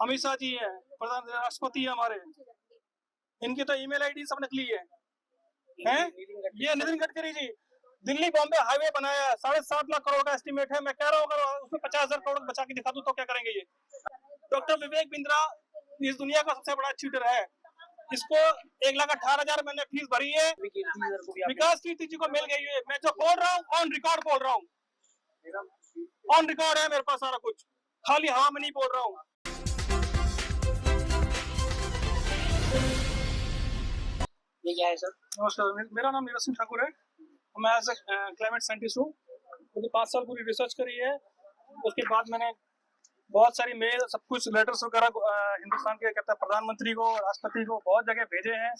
अमित शाह जी हैं, प्रधान राष्ट्रपति है हमारे, इनकी तो ईमेल आईडी सब नकली है। हैं? ये नितिन गडकरी जी दिल्ली बॉम्बे हाईवे बनाया, 7.5 लाख करोड़ का एस्टिमेट है। मैं कह रहा हूँ अगर उसमें 50,000 करोड़ बचा के दिखा दूं तो क्या करेंगे ये? डॉक्टर विवेक बिंद्रा इस दुनिया का सबसे बड़ा चीटर है। इसको 1,18,000 मैंने फीस भरी है। विकास कीर्ति जी को मिल गई है। मैं जो बोल रहा हूँ ऑन रिकॉर्ड बोल रहा हूँ, ऑन रिकॉर्ड है मेरे पास सारा कुछ, खाली हवा में नहीं बोल रहा हूँ। ये क्या है सर? नमस्कार, मेरा नाम नीरज सिंह ठाकुर है। मैं एज ए क्लाइमेट साइंटिस्ट हूँ। मुझे 5 साल पूरी रिसर्च करी है। उसके बाद मैंने बहुत सारी मेल, सब कुछ लेटर्स वगैरह हिंदुस्तान के कहते हैं प्रधानमंत्री को, राष्ट्रपति को बहुत जगह भेजे हैं।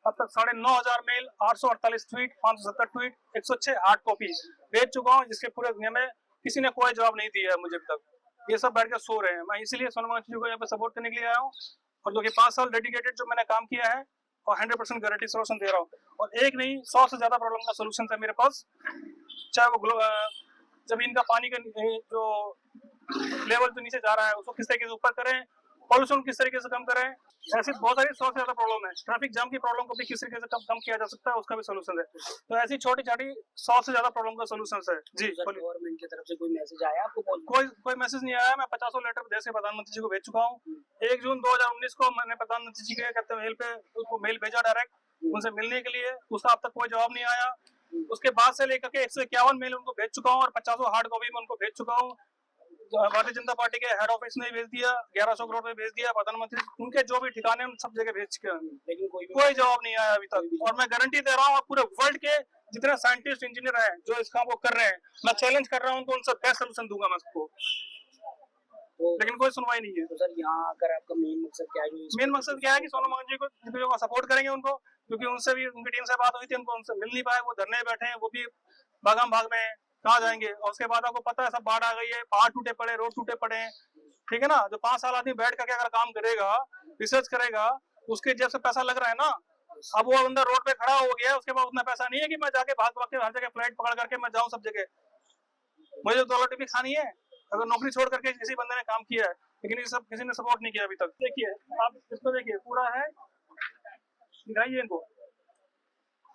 अब तक 9,500 mail, 848 tweet, 570 tweet, 106 hard copy भेज चुका हूँ, जिसके पूरे दुनिया में किसी ने कोई जवाब नहीं दिया है मुझे अभी तक। ये सब बैठ कर सो रहे हैं। मैं इसीलिए सोनम वांगचुक जी को यहाँ पे सपोर्ट करने के लिए आया हूँ, और जो कि 5 साल डेडिकेटेड जो मैंने काम किया है और 100% गारंटी सोल्यूशन दे रहा हूँ। और एक नहीं 100 से ज्यादा प्रॉब्लम का सोल्यूशन है मेरे पास। चाहे वो जमीन का पानी का जो लेवल जो नीचे जा रहा है उसको किस तरीके से ऊपर करें, पॉल्यूशन किस तरीके से कम करें, ऐसी बहुत सारी 100 से ज्यादा प्रॉब्लम है। ट्रैफिक जाम की प्रॉब्लम को भी किस तरीके से कम किया जा सकता है, उसका भी सोल्यूशन है। तो ऐसी छोटी छोटी 100 से ज्यादा प्रॉब्लम का सोल्यूशन है। जी, गवर्नमेंट की तरफ से कोई मैसेज आया आपको? कोई मैसेज नहीं आया। मैं 50 लेटर देश के प्रधानमंत्री जी को भेज चुका हूँ। 1 जून 2019 को मैंने प्रधानमंत्री जी के कहते मेल पे उसको मेल भेजा डायरेक्ट उनसे मिलने के लिए। उसका अब तक कोई जवाब नहीं आया। उसके बाद से लेकर के 151 मेल उनको भेज चुका हूँ और 50 हार्ड कॉपी में उनको भेज चुका हूँ। भारतीय जनता पार्टी के हेड ऑफिस में भेज दिया, 1100 करोड़ में भेज दिया, प्रधानमंत्री उनके जो भी ठिकाने उन सब जगह भेज चुके हैं, लेकिन कोई जवाब नहीं आया अभी तक। और मैं गारंटी दे रहा हूँ पूरे वर्ल्ड के जितने साइंटिस्ट इंजीनियर हैं जो इस काम को कर रहे हैं, मैं चैलेंज कर रहा हूँ उनको, उनसे बेस्ट सोल्यूशन दूंगा मैं सबको, लेकिन कोई सुनवाई नहीं है। तो सर यहाँ आकर आपका मेन मकसद क्या है? मेन मकसद क्या है कि सोनम वांगचुक जी को सपोर्ट करेंगे उनको, क्योंकि उनसे भी उनकी टीम से बात हुई थी, उनको उनसे मिल नहीं पाए, वो धरने बैठे हैं, वो भी भागम भाग में कहाँ जाएंगे। और उसके बाद आपको पता है सब बाढ़ आ गई है, पहाड़ टूटे पड़े, रोड टूटे पड़े हैं, ठीक है ना। जो 5 साल आदमी बैठ करके अगर काम करेगा, रिसर्च करेगा, उसके जेब से पैसा लग रहा है ना। अब वो अंदर रोड पे खड़ा हो गया, उसके बाद उतना पैसा नहीं है कि मैं जाके भाग भाग के हर जगह फ्लाइट पकड़ करके मैं जाऊँ सब जगह। मुझे दौलत भी खानी है। अगर नौकरी छोड़ करके किसी बंदे ने काम किया है, लेकिन ये सब किसी ने सपोर्ट नहीं किया अभी तक। देखिए आप इसको देखिए, पूरा है, दिखाइए इनको।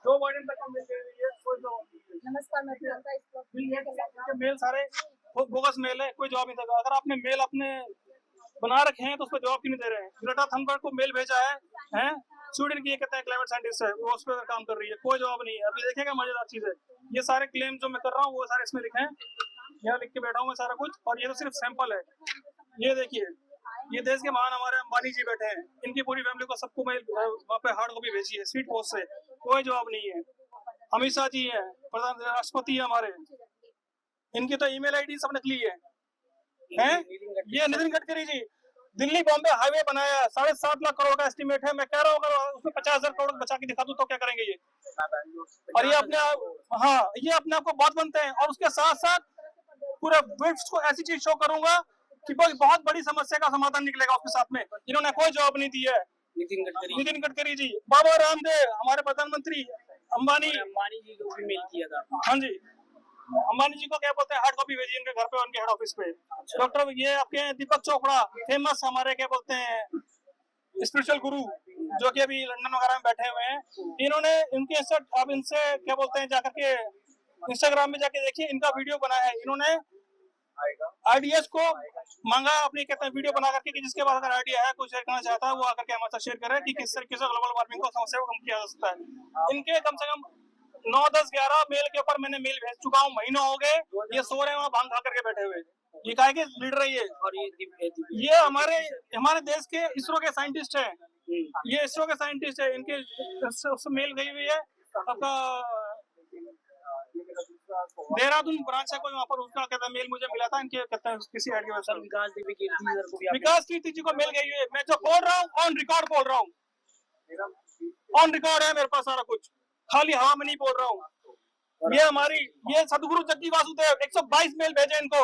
जो बाइडेन तक मिल गई है, कोई जवाब नहीं। नमस्कार, मैं प्रियंका। इस मेल सारे बोगस मेल है, कोई जवाब नहीं देगा। अगर आपने मेल अपने बना रखे हैं तो उस पर जवाब क्यों नहीं दे रहे हैं? ग्रेटा थनबर्ग को मेल भेजा है स्वीडन की कहते हैं क्लाइमेट साइंटिस्ट है, वो उस पर काम कर रही है, कोई जवाब नहीं है। अभी देखेगा मजेदार चीज है, ये सारे क्लेम जो मैं कर रहा हूँ वो सारे इसमें लिखे हैं, यहाँ लिख के बैठा हूँ मैं सारा कुछ। और ये तो सिर्फ सैंपल है। ये देखिए, ये देश के महान हमारे अंबानी जी बैठे हैं, इनकी पूरी फैमिली को सबको मैं वहाँ पे हार्ड कॉपी भेजी है स्वीट पोस्ट से, कोई जवाब नहीं है। अमित शाह जी हैं, प्रधान राष्ट्रपति है हमारे, इनकी तो ईमेल आईडी सब नकली है। ये नितिन गडकरी जी दिल्ली बॉम्बे हाईवे बनाया, 7.5 लाख करोड़ का एस्टिमेट है। मैं कह रहा हूँ अगर उसमें 50,000 करोड़ बचा के दिखा दूं तो क्या करेंगे ये? और ये अपने ये अपने आप को बहुत बनते हैं। और उसके साथ साथ पूरे विश्व को ऐसी चीज शो करूंगा कि बहुत बड़ी समस्या का समाधान निकलेगा उसके साथ में। इन्होंने कोई जवाब नहीं दिया है। नितिन गडकरी जी, बाबा रामदेव हमारे प्रधानमंत्री, अंबानी जी को भी मेल किया था। हाँ जी, अंबानी जी को क्या बोलते हैं, हार्ड कॉपी भेजी उनके घर पे, उनके हेड ऑफिस पे। डॉक्टर ये आपके दीपक चोपड़ा, फेमस हमारे क्या बोलते हैं स्पिरिचुअल गुरु, जो कि अभी लंदन वगैरह में बैठे हुए हैं, इन्होंने इनके अब इनसे क्या बोलते हैं जाकर के इंस्टाग्राम में जाके देखिए, इनका वीडियो बना है। इन्होंने आइडियाज को मांगा अपनी कहते हैं वीडियो बना करके कि जिसके बाद अगर आइडिया है कुछ शेयर करना चाहता है वो आकर के हमारे साथ शेयर करे कि किस तरीके से ग्लोबल वार्मिंग को समस्या को कम किया जा सकता है। इनके कम से कम 9, 10, 11 मेल के ऊपर मैंने मेल भेज चुका हूँ, महीनों हो गए, ये सो रहे हैं वहाँ भांग खा करके बैठे हुए। ये काहे के लीडर है ये? और ये हमारे देश के इसरो के साइंटिस्ट है। ये इसरो के साइंटिस्ट है, इनके उससे मेल गई हुई है। आपका देहरादून ब्रांच है कोई, वहाँ पर उसका कहता है मेल मुझे मिला था इनके कहते हैं किसी ऐड के वेबसाइट। विकास कीर्ति जी को मिल गई है। मैं जो बोल रहा हूँ ऑन रिकॉर्ड बोल रहा हूँ, ऑन रिकॉर्ड है मेरे पास सारा कुछ, खाली हवा में नहीं बोल रहा हूँ। ये सदगुरु जग्गी वासुदेव 122 मेल भेजे इनको,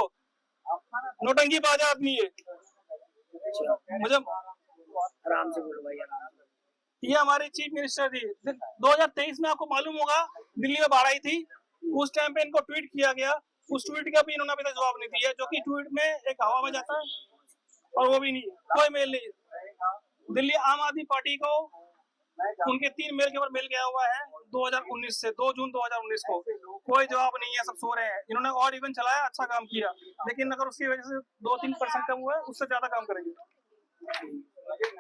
नोटंकी बाजा आदमी है। मुझे आराम से बोलो भाई, आराम से। ये हमारे चीफ मिनिस्टर थी 2023 में, आपको मालूम होगा दिल्ली में बाढ़ आई थी, उस टाइम पे इनको ट्वीट किया गया। उस ट्वीट का भी इन्होंने अभी तक जवाब नहीं दिया, जो कि ट्वीट में एक हवा में जाता है। और वो भी नहीं, कोई मेल नहीं। दिल्ली आम आदमी पार्टी को उनके 3 मेल के ऊपर मेल गया हुआ है 2019 से 2 जून 2019 को, कोई जवाब नहीं है, सब सो रहे हैं। इन्होंने और इवेंट चलाया, अच्छा काम किया, लेकिन अगर उसकी वजह से 2-3% कम हुआ है, उससे ज्यादा काम करेंगे।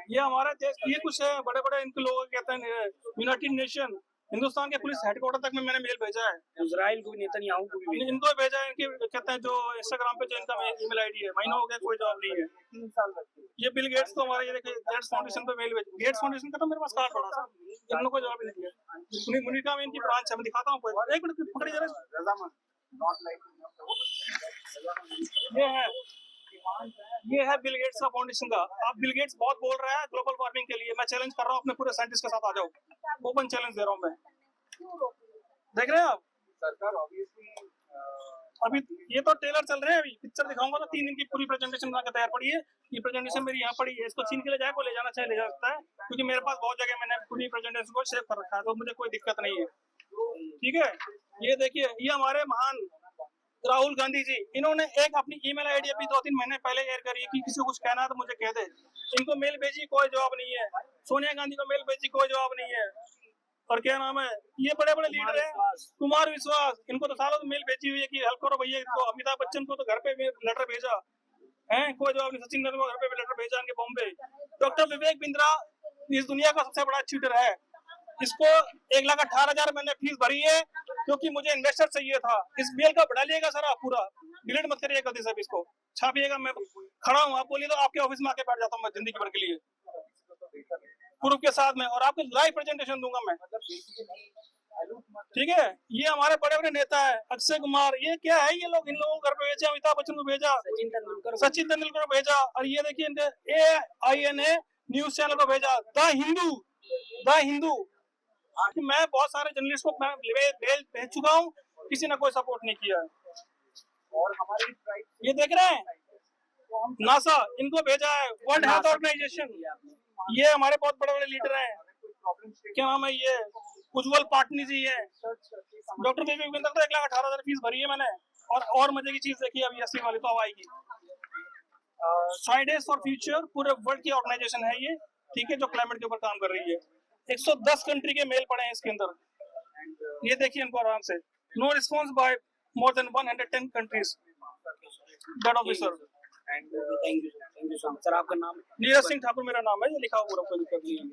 ये हमारा देश, ये कुछ है बड़े बड़े इनके लोग कहते हैं यूनाइटेड नेशन, हिंदुस्तान के पुलिस हेडक्वार्टर तक में मैंने मेल भेजा है, इजराइल को भी, नेतन्याहू को भी। इनको भेजा है। इनके कहते हैं जो इंस्टाग्राम पे जो इनका ईमेल आईडी है, महीना हो गया कोई जवाब नहीं है। 3 साल तक ये बिल गेट्स को हमारे, ये देखिए गेट्स फाउंडेशन पे मेल भेज, गेट्स फाउंडेशन का तो मेरे पास कार्ड पड़ा था, इन लोगों को जवाब नहीं दिया। मुनिका में इनकी ब्रांच है, मैं दिखाता हूँ, कोई एक मिनट पकड़िए जरा। ये है बिल गेट्स का फाउंडेशन का। आप बिल गेट्स बहुत बोल रहा है ग्लोबल वार्मिंग के लिए, मैं चैलेंज कर रहा हूँ अपने पूरे साइंटिस्ट के साथ, आ जाओ, ओपन चैलेंज दे रहा हूँ मैं। देख रहे हैं आप सरकार ऑब्वियसली अभी ये तो ट्रेलर चल रहे हैं, अभी पिक्चर दिखाऊंगा तो 3 दिन की पूरी प्रेजेंटेशन बना के तैयार पड़ी है। ये प्रेजेंटेशन मेरी यहाँ पड़ी है, इसको चीन के लिए जाए को ले जाना चाहिए, ले जा सकता है, क्योंकि मेरे पास बहुत जगह मैंने पूरी प्रेजेंटेशन को सेव कर रखा है, तो मुझे कोई दिक्कत नहीं है। ठीक है, ये देखिए, ये हमारे महान राहुल गांधी जी, इन्होंने एक अपनी ईमेल आईडी अभी 2-3 महीने पहले शेयर करी कि किसी को कुछ कहना है तो मुझे कह दे। इनको मेल भेजी, कोई जवाब नहीं है। सोनिया गांधी को मेल भेजी, कोई जवाब नहीं है। और क्या नाम है, ये बड़े बड़े लीडर हैं, कुमार विश्वास, इनको तो सालों मेल भेजी हुई है कि हेल्प करो भैया इनको। अमिताभ बच्चन को तो घर पे लेटर भेजा है, कोई जवाब नहीं। सचिन तेंदुलकर घर पे लेटर भेजा इनके बॉम्बे। डॉक्टर विवेक बिंद्रा इस दुनिया का सबसे बड़ा चीटर है, इसको 1,18,000 मैंने फीस भरी है, क्योंकि मुझे इन्वेस्टर चाहिए था। इस मेल का बढ़ा लिएगा सर, आप पूरा डिलीट मत करिएगा गलती से, इसको छापिएगा। मैं खड़ा हूँ, आप बोलिए तो आपके ऑफिस में आके बैठ जाता हूँ मैं जिंदगी भर के लिए, प्रूफ के साथ में, और आपको लाइव प्रेजेंटेशन दूंगा मैं। ठीक है, ये हमारे बड़े बड़े नेता है, अक्षय कुमार, ये क्या है, ये लोग इन लोगों को घर पे भेजा, अमिताभ बच्चन को भेजा, सचिन तेंदुलकर को भेजा, और ये देखिए इनके AINA न्यूज चैनल को भेजा, द हिंदू। मैं बहुत सारे जर्नलिस्ट को मैं भेज चुका हूँ, किसी ने कोई सपोर्ट नहीं किया है। और हमारी ये देख रहे हैं, नासा, इनको भेजा है, वर्ल्ड हेल्थ ऑर्गेनाइजेशन, ये हमारे बहुत बड़े बड़े लीडर हैं। क्या नाम है, ये उज्जवल पाटनी जी है, डॉक्टर विवेक बिंद्रा तो 1,18,000 फीस भरी है मैंने। और मजे की चीज देखिए, अभी 80 वाली तो आएगी। फ्राइडेज फॉर फ्यूचर पूरे वर्ल्ड की ऑर्गेनाइजेशन है ये, ठीक है, जो क्लाइमेट के ऊपर काम कर रही है। 110 कंट्री के मेल पड़े हैं इसके अंदर, ये देखिए इनको आराम से। No response by more than 110 countries. That officer, thank you sir. आपका नाम? नीरज सिंह ठाकुर मेरा नाम है, ये लिखा हुआ, कोई दिक्कत नहीं है।